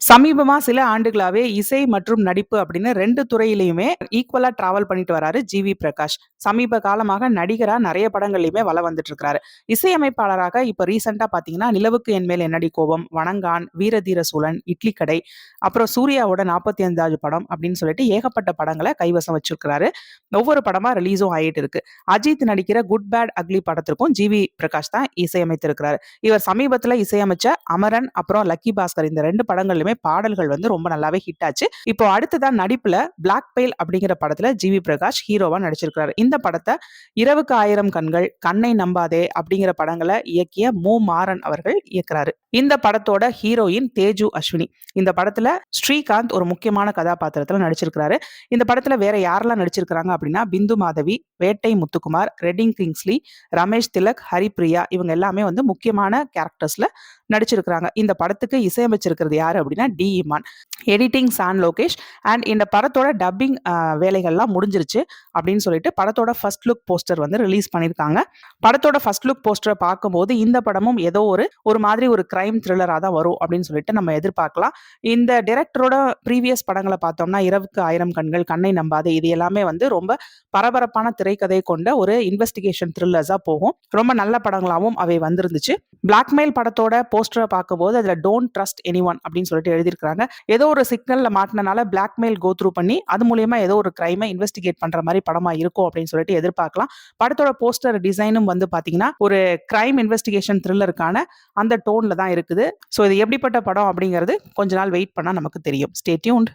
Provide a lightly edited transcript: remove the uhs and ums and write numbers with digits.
சமீபமா சில ஆண்டுகளாவே இசை மற்றும் நடிப்பு அப்படின்னு 2 துறையிலயுமே ஈக்குவலா டிராவல் பண்ணிட்டு வராரு ஜிவி பிரகாஷ். சமீப காலமாக நடிகரா நெறைய படங்கள்லயுமே வலம் வந்துட்டு இருக்காரு. இசையமைப்பாளராக இப்ப ரீசென்ட்டா பார்த்தீங்கன்னா, நிலவுக்கு என் மேல் என்னடி கோபம், வணங்கான், வீரதீர சூழன், இட்லி கடை, அப்புறம் சூர்யாவோட 45வது படம் அப்படின்னு சொல்லிட்டு ஏகப்பட்ட படங்கள கைவசம் வச்சிருக்கிறாரு. ஒவ்வொரு படமா ரிலீஸும் ஆயிட்டு இருக்கு. அஜித் நடிக்கிற குட் பேட் அக்லி படத்திற்கும் ஜிவி பிரகாஷ் தான் இசையமைத்திருக்கிறாரு. இவர் சமீபத்துல இசையமைச்ச அமரன், அப்புறம் லக்கி பாஸ்கர் இந்த 2 படங்கள்லயுமே பாடல்கள் வந்து ரொம்ப நல்லாவே ஹிட் ஆச்சு. இப்போ அடுத்ததா நடிப்புல பிளாக் பெயில் அப்படிங்கிற படத்துல ஜிவி பிரகாஷ் ஹீரோவா நடிச்சிருக்காரு. இந்த படத்த இரவுக்கு ஆயிரம் கண்கள், கண்ணை நம்பாதே அப்படிங்கிற படங்களை இயக்கிய மாறன் அவர்கள் இயக்குறாரு. இந்த படத்தோட ஹீரோயின் தேஜு அஸ்வினி. இந்த படத்துல ஸ்ரீகாந்த் ஒரு முக்கியமான கதாபாத்திரத்துல நடிச்சிருக்காரு. இந்த படத்துல வேற யாரெல்லாம் நடிச்சிருக்காங்க அப்படின்னா, பிந்து மாதவி, வேட்டை முத்துக்குமார், ரெட்டிங் கிங்ஸ்லி, ரமேஷ் திலக், ஹரிப்பிரியா இவங்க எல்லாமே வந்து முக்கியமான கேரக்டர்ஸ்ல நடிச்சிருக்காங்க. இந்த படத்துக்கு இசையமைச்சிருக்கிறது யாரு அப்படின்னா D Imman. Editing San Lokesh. And இந்த படத்தோட டப்பிங் வேலைகள்லாம் முடிஞ்சிருச்சு அப்படின்னு சொல்லிட்டு படத்தோட ஃபர்ஸ்ட் லுக் போஸ்டர் வந்து ரிலீஸ் பண்ணியிருக்காங்க. படத்தோட ஃபர்ஸ்ட் லுக் போஸ்டரை பார்க்கும்போது இந்த படமும் ஏதோ ஒரு மாதிரி ஒரு கிரைம் த்ரில்லராக தான் வரும் அப்படின்னு சொல்லிட்டு நம்ம எதிர்பார்க்கலாம். இந்த டைரக்டரோட ப்ரீவியஸ் படங்களை பார்த்தோம்னா, இரவுக்கு ஆயிரம் கண்கள், கண்ணை நம்பாதே இது எல்லாமே வந்து ரொம்ப பரபரப்பான திரைக்கதை கொண்ட ஒரு இன்வெஸ்டிகேஷன் த்ரில்லர்ஸா போகும். ரொம்ப நல்ல படங்களாகவும் அவை வந்திருந்துச்சு. பிளாக்மெயில் படத்தோட போஸ்டரை பார்க்கும்போது அதுல டோன்ட் ட்ரஸ்ட் எனிஒன் அப்படின்னு சொல்லிட்டு எழுதியிருக்காங்க. ஏதோ ஒரு சிக்னல்ல மாட்டினால பிளாக்மெயில் கோ த்ரூ பண்ணி அது மூலியமா ஏதோ ஒரு கிரைமை இன்வெஸ்டிகேட் பண்ற மாதிரி படமா இருக்கும் அப்படின்னு சொல்லிட்டு எதிர்பார்க்கலாம். படத்தோட போஸ்டர் டிசைனும் வந்து பாத்தீங்கன்னா ஒரு கிரைம் இன்வெஸ்டிகேஷன் த்ரில்லருக்கான அந்த டோன்ல தான் இருக்குது. ஸோ இது எப்படிப்பட்ட படம் அப்படிங்கிறது கொஞ்ச நாள் வெயிட் பண்ணா நமக்கு தெரியும். Stay tuned.